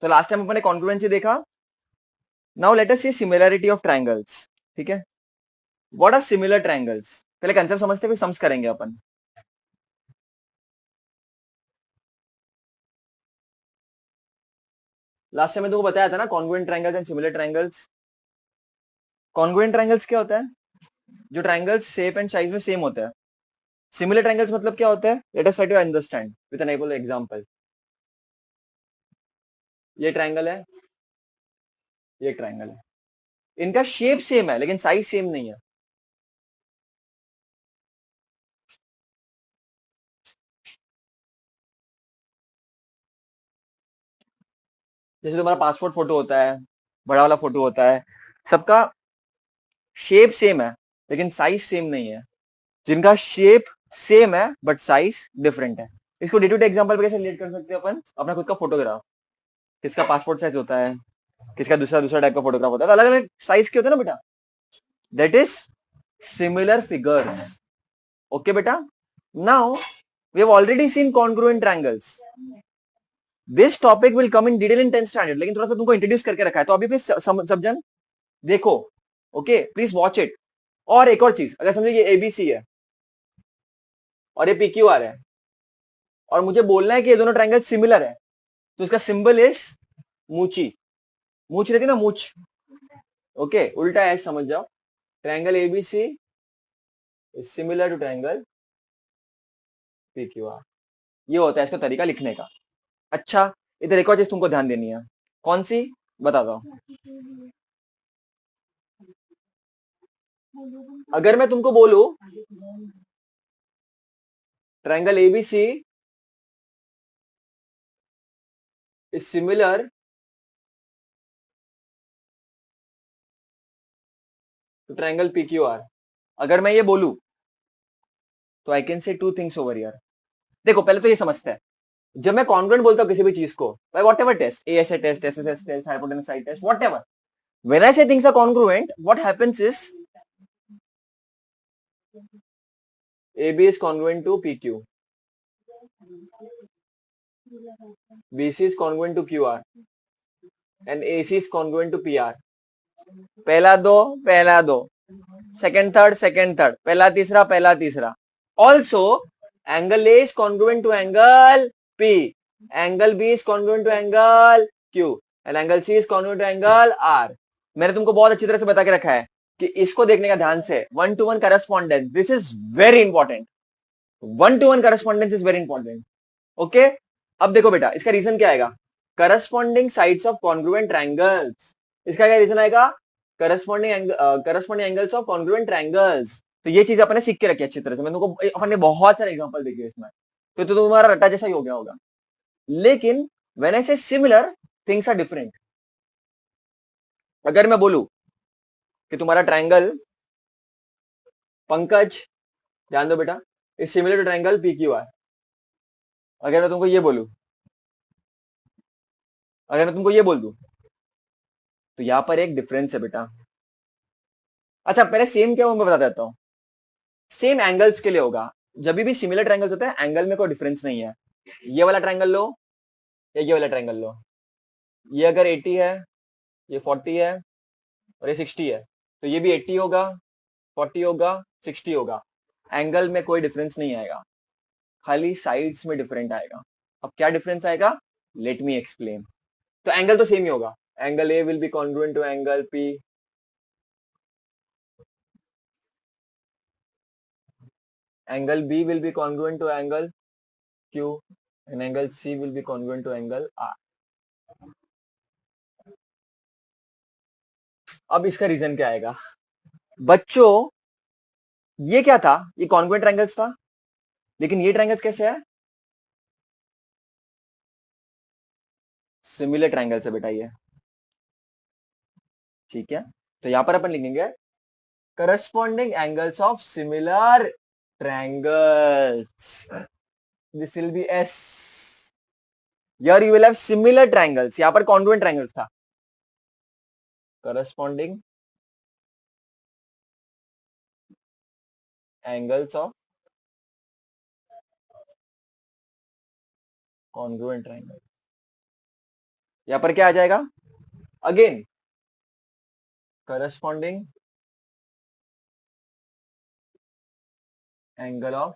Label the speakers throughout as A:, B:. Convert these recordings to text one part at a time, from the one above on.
A: तो last time अपन ने congruency देखा. Now let us see similarity of triangles. ठीक है. What are similar triangles? पहले कंसेप्ट समझते, फिर सम्स करेंगे अपन. लास्ट टाइम मैं तुमको बताया था ना, congruent triangles and similar triangles. Congruent triangles क्या होता है? जो ट्रायंगल्स शेप एंड साइज में सेम होता है. सिमिलर ट्रायंगल्स मतलब क्या होता है? Let us try to understand with an example. ये ट्रायंगल है, ये ट्रायंगल है. इनका शेप सेम है लेकिन साइज सेम नहीं है. जैसे तुम्हारा पासपोर्ट फोटो होता है, बड़ा वाला फोटो होता है, सबका शेप सेम है लेकिन साइज सेम नहीं है. जिनका शेप सेम है बट साइज डिफरेंट है. इसको डे टू डे एग्जांपल पे कैसे रिलेट कर सकते हैं अपन? अपना खुद का फोटोग्राफ. किसका पासपोर्ट साइज होता है, किसका दूसरा दूसरा टाइप का फोटोग्राफ होता है, तो अलग अलग साइज के होते हैं ना बेटा. That is similar figures. Okay बेटा. Now we have already seen congruent triangles. This topic will come in detail in 10th standard, लेकिन थोड़ा सा तुमको इंट्रोड्यूस करके रखा है, तो अभी प्लीज सब जन देखो. Okay, please watch it. और एक और चीज, अगर समझो ये एबीसी है और ये पीक्यूआर है, और मुझे बोलना है कि ये दोनों ट्रायंगल सिमिलर है, तो इसका सिंबल इज मूची. मूछ रहती है ना, मूछ. ओके, उल्टा है, समझ जाओ. Triangle ABC is similar to triangle PQR. ये होता है इसका तरीका लिखने का. अच्छा, इधर एक और चीज तुमको ध्यान देनी है. कौन सी? बता दो. अगर मैं तुमको बोलू triangle ABC is similar to triangle PQR, अगर मैं ये बोलू, तो I can say two things over here. देखो, पहले तो ये समझते हैं. जब मैं कॉन्ग्रुएंट बोलता हूँ किसी भी चीज को, by whatever test, ASA test, SSS test, hypotenuse side test, whatever, when I say things are congruent, what happens is AB is congruent to PQ, BC is congruent to QR, and AC is congruent to PR. पहला दो, second third, पहला तीसरा. Also, angle A is congruent to angle P, angle B is congruent to angle Q, and angle C is congruent to angle R. मैंने तुमको बहुत अच्छी तरह से बता के रखा है कि इसको देखने का ध्यान से. 1-to-1 correspondence, this is very important. 1-to-1 correspondence is very important. Okay. अब देखो बेटा, इसका रीजन क्या आएगा? Corresponding sides of congruent triangles. इसका क्या रीजन आएगा? Corresponding angles of congruent triangles. तो ये चीज अपने सीख के रखी अच्छी तरह से. मैं तुमको अपने बहुत सारे एग्जांपल देखे इसमें, तो तुम्हारा रट्टा जैसा ही हो गया होगा. लेकिन व्हेन आई से सिमिलर, थिंग्स आर डिफरेंट. अगर मैं बोलूं कि तुम्हारा ट्रायंगल पंकज, ध्यान दो बेटा, is similar to triangle PQR. अगर मैं तुमको ये बोलूं, अगर मैं तुमको ये बोल दूं, तो यहां पर एक डिफरेंस है बेटा. अच्छा, पहले सेम क्या मैं बता देता हूं. सेम एंगल्स के लिए होगा. जब भी सिमिलर ट्रायंगल्स होते हैं, एंगल में कोई डिफरेंस नहीं है. ये वाला ट्रायंगल लो या ये वाला ट्रायंगल लो, ये अगर 80 है, ये 40 है, और ये 60 है, तो ये भी 80 होगा, 40 होगा, 60 होगा. एंगल में कोई डिफरेंस नहीं आएगा, खाली साइड्स में डिफरेंट आएगा. अब क्या डिफरेंस आएगा? Let me explain. तो एंगल तो सेम ही होगा. Angle A will be congruent to angle P, angle B will be congruent to angle Q, and angle C will be congruent to angle R. अब इसका reason क्या आएगा? बच्चों, ये क्या था? ये कॉन्ग्रुएंट ट्रायंगल्स था, लेकिन ये ट्रायंगल्स कैसे है? सिमिलर ट्रायंगल्स है बेटा ये. ठीक है. तो यहां पर अपन लिखेंगे corresponding angles of similar triangles. This will be S. यार you will have similar triangles. यहां पर कॉन्ग्रुएंट ट्रायंगल्स था. Corresponding angles of congruent triangle. यहां पर क्या आ जाएगा, again corresponding angle of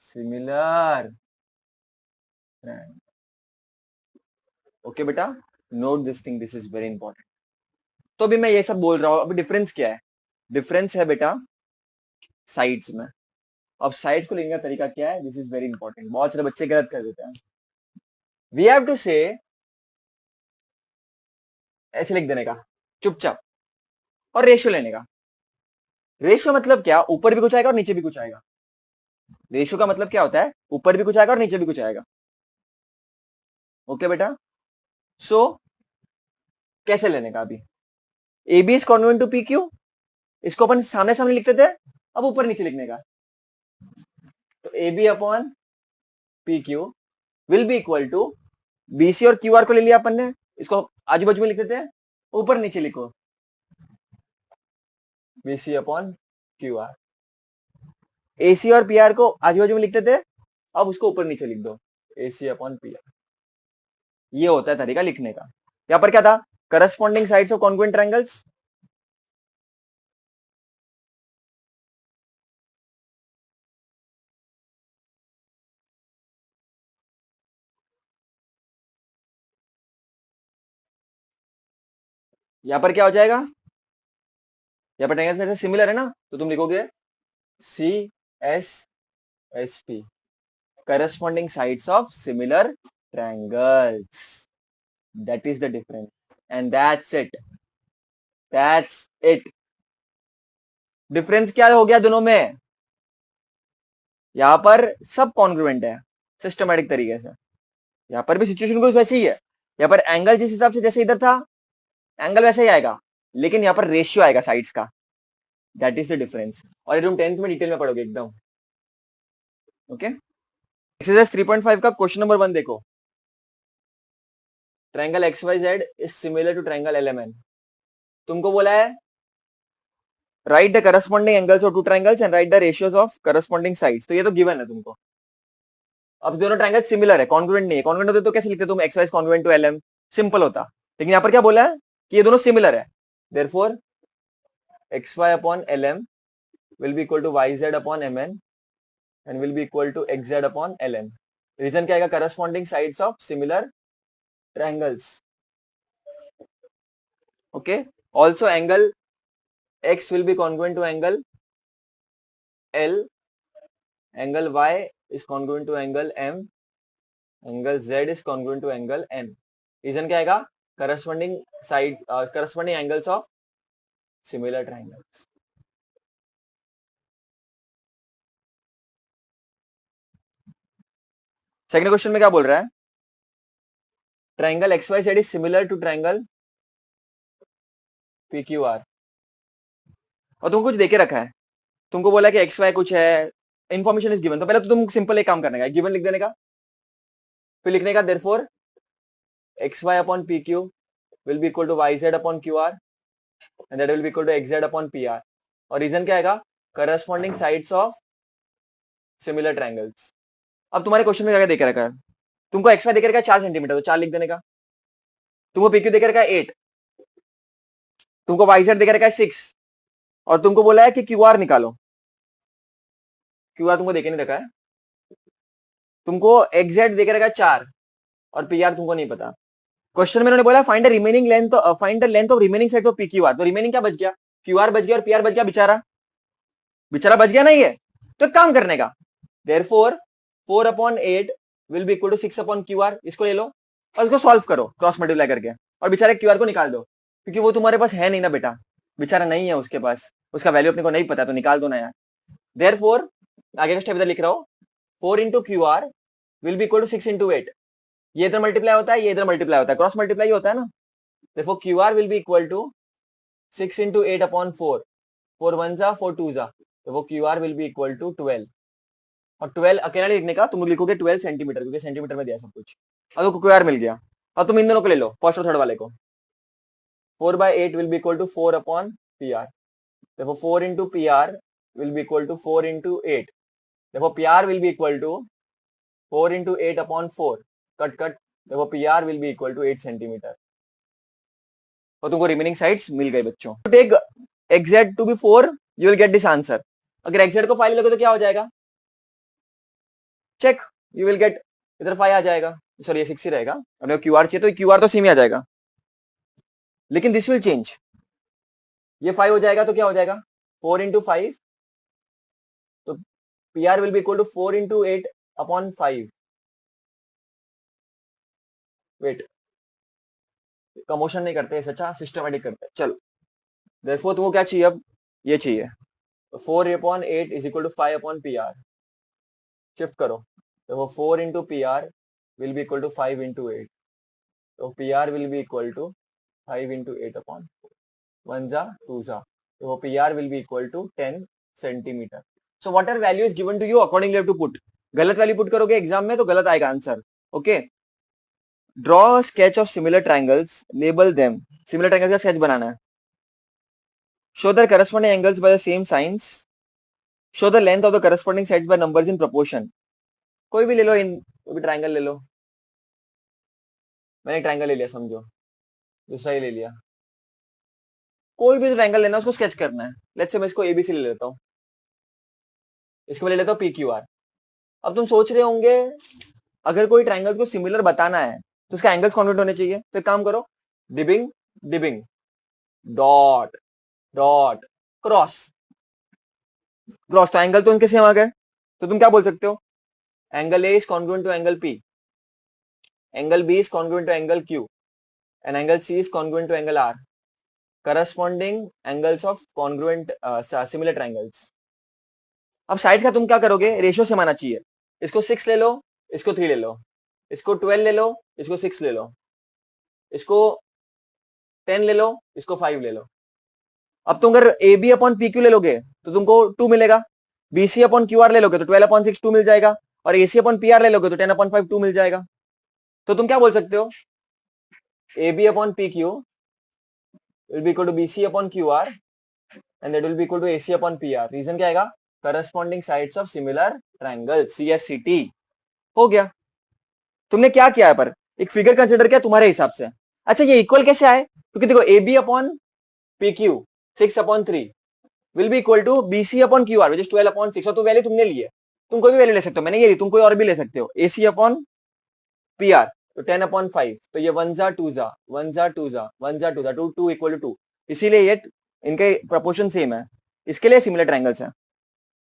A: similar triangle. Okay बेटा, note this thing, this is very important. तो अभी मैं ये सब बोल रहा हूं, अभी डिफरेंस क्या है? डिफरेंस है बेटा साइड्स में। अब साइड्स को लिखने का तरीका क्या है, दिस इज वेरी इंपॉर्टेंट, बहुत सारे बच्चे गलत कर देते हैं। वी हैव टू से, ऐसे लिख देने का चुपचाप, और रेशियो लेने का। रेशियो मतलब क्या, ऊपर भी कुछ आएगा और नीचे भी कुछ आएगा। रेशियो का मतलब क्या होता है, ऊपर भी कुछ आएगा और नीचे भी कुछ आएगा। ओके बेटा, सो कैसे लेने का, अभी A B is congruent to P Q, इसको अपन सामने सामने लिखते थे, अब ऊपर नीचे लिखने का। तो A B upon P Q will be equal to, B C और क्यू आर को ले लिया अपन ने, इसको आजू बाजू में लिख देते हैं, ऊपर नीचे लिखो B C upon Q R. A C और पी आर को आजू बाजू में लिखते थे, अब उसको ऊपर नीचे लिख दो, ए सी अपॉन पी आर। ये होता है तरीका लिखने का। यहां पर क्या था, corresponding sides of congruent triangles. यहां पर क्या हो जाएगा, यहां पर ट्रायंगल्स में से सिमिलर है ना, तो तुम लिखोगे C S S P, corresponding sides of similar triangles. That is the difference and that's it, that's it. Difference क्या हो गया दोनों में, यहां पर सब कॉन्ग्रुएंट है सिस्टमैटिक तरीके से, यहां पर भी सिचुएशन कुछ वैसी ही है। यहां पर एंगल जिस हिसाब से जैसे इधर था, एंगल वैसे ही आएगा, लेकिन यहां पर रेशियो आएगा साइड्स का, दैट इज द डिफरेंस। और ये तुम 10th में डिटेल में पढ़ोगे एकदम। ओके, एक्सरसाइज 3.5 का क्वेश्चन नंबर 1 देखो। Triangle X Y Z is similar to triangle L M N. तुमको बोला है write the corresponding angles of two triangles and write the ratios of corresponding sides. तो ये तो गिवन है तुमको। अब दोनों ट्रायंगल सिमिलर है, कॉन्ग्रुएंट नहीं है। कॉन्ग्रुएंट होते तो कैसे लिखते तुम, X Y congruent to L M, simple होता। लेकिन यहाँ पर क्या बोला है कि ये दोनों सिमिलर है, therefore X Y upon L M will be equal to Y Z upon M N and will be equal to X Z upon L M. Reason क्या आएगा, corresponding sides of similar triangles. Okay, also angle x will be congruent to angle L, angle y is congruent to angle M, angle z is congruent to angle N. रीजन क्या आएगा, corresponding side corresponding angles of similar triangles. Second question में क्या बोल रहा है, triangle X Y Z is similar to triangle P Q R, और तुमको कुछ देके रखा है, तुमको बोला कि एक्स वाई कुछ है, इन्फॉर्मेशन इज गिवन। तो पहले तो तुम सिंपल एक काम करने का, गिवन लिख देने का, फिर लिखने का therefore X Y upon P Q will be equal to Y Z upon Q R and that will be equal to X Z upon P R. और रीजन क्या आएगा, corresponding sides of similar triangles. अब तुम्हारे question में क्या देके रखा है, तुमको एक्स वाई देकर रखा है 4 सेंटीमीटर, तो 4 लिख देने का। तुमको पी क्यू देकर रखा है 8, तुमको वाई जेड देकर रखा है 6, और तुमको बोला है कि क्यू आर निकालो। क्यू आर तुमको देखे नहीं रखा है, तुमको एक्स जेड देकर रखा है 4 और पी आर तुमको नहीं पता। क्वेश्चन में उन्होंने बोला find the remaining length, find the length of remaining side of P Q are. तो रिमेनिंग क्या बच गया, क्यू आर बच गया और पी आर बच गया, बेचारा बेचारा बच गया नहीं है। तो एक काम करने का, therefore 4 upon 8 will be equal to 6 upon Q R, इसको ले लो और इसको सॉल्व करो क्रॉस मल्टीप्लाई करके, और बेचारे क्यू आर को निकाल दो, क्योंकि वो तुम्हारे पास है नहीं ना बेटा, बेचारा नहीं है उसके पास, उसका वैल्यू अपने को नहीं पता, तो निकाल दो ना यार। देयरफॉर आगे का स्टेप इधर लिख रहा हूं, 4 into Q R will be equal to 6 into 8। ये इधर मल्टीप्लाई होता है, ये इधर मल्टीप्लाई होता है, क्रॉस मल्टीप्लाई होता है ना। Therefore Q R will be equal to 6 into 8 upon 4, 4 1 जा 4 2 जा, तो वो Q R will be equal to 12। और 12 अकेला लिखने का, तुम लिखोगे 12 सेंटीमीटर, क्योंकि सेंटीमीटर में दिया सब कुछ। अब तो क्यू आर मिल गया, अब तुम इन दोनों को ले लो, फर्स्ट और थर्ड वाले को। 4/8 will be equal to 4 upon P R, देखो 4 into P R will be equal to 4 into 8, देखो P R will be equal to 4 into 8 upon 4, cut cut देखो P R will be equal to 8 centimetre और तुमको remaining sides मिल गई बच्चों। Take xz to be 4, you will get this answer. अगर xz को 5 लोगे तो क्या हो जाएगा, चेक, यू विल गेट, इधर 5 आ जाएगा, सॉरी ये 6 ही रहेगा। अगर क्यू आर चाहिए तो क्यू आर तो सेम ही आ जाएगा, लेकिन दिस विल चेंज, ये 5 हो जाएगा तो क्या हो जाएगा 4 इंटू 5, तो P R will be equal to 4 into 8 upon 5। Wait, कमोशन नहीं करते, सच्चा सिस्टमेटिक करते हैं। चलो देयरफॉर तुमको क्या चाहिए अब, ये चाहिए, तो 4 upon 8 is equal to 5 upon P R. Shift करो, देखो 4 into P R will be equal to 5 into 8, तो P R will be equal to 5 into 8 upon 1 जा 2 जा, तो P R will be equal to 10 centimetre. So what are value is given to you, accordingly you have to put. गलत value put करोगे exam में तो गलत आएगा answer. Okay, draw sketch of similar triangles, label them. Similar triangle का sketch बनाना है। Show the corresponding angles by the same science, show the length of the corresponding sides by numbers in proportion. कोई भी ले लो, इन कोई भी triangle ले लो, मैंने triangle ले लिया समझो, दूसरा ही ले लिया, कोई भी ट्रायंगल लेना उसको स्केच करना है। लेट्स से मैं इसको एबीसी ले लेता हूँ, इसको मैं ले लेता हूँ पी क्यू आर। अब तुम सोच रहे होंगे अगर कोई ट्रायंगल को सिमिलर बताना है तो उसका एंगल्स कॉन्वेंट होने चाहिए, तो काम करो, debugging debugging, dot dot cross cross, तो एंगल तो उनके सेम आ गए। तो तुम क्या बोल सकते हो, angle A is congruent to angle P, angle B is congruent to angle Q, and angle C is congruent to angle R, corresponding angles of congruent similar triangles. अब साइड का तुम क्या करोगे, रेशियो से माना चाहिए, इसको 6 ले लो, इसको 3 ले लो, इसको 12 ले लो, इसको 6 ले लो, इसको 10 ले लो, इसको 5 ले लो। अब तुम अगर A B upon P Q ले लोगे तो तुमको 2 मिलेगा, बीसी अपॉन क्यू आर ले लोगे तो 12 अपॉन 6 2 मिल जाएगा, और एसी अपॉन पी आर ले लोगे तो 10 अपॉन 5 2 मिल जाएगा। तो तुम क्या बोल सकते हो, A B upon P Q will be equal to BC upon Q R and that will be equal to AC upon P R. Reason क्या आएगा, corresponding sides of similar triangle, CSCT। हो गया, तुमने क्या किया है पर एक फिगर कंसिडर किया तुम्हारे हिसाब से। अच्छा ये इक्वल कैसे आए, क्योंकि देखो A B upon P Q 6 upon 3 will be equal to BC upon Q R which is 12 upon 6, और तो वैल्यू तुमने ली है, तुम कोई भी वैल्यू ले सकते हो, मैंने ये ली, तुम कोई और भी ले सकते हो, एसी अपॉन पी आर तो 10 अपॉन 5, तो ये 1 जा 2 जा 1 जा 2 जा 1 जा 2 जा 2 2 इक्वल टू 2, इसीलिए ये इनके प्रोपोर्शन सेम है, इसके लिए सिमिलर ट्रायंगल्स है।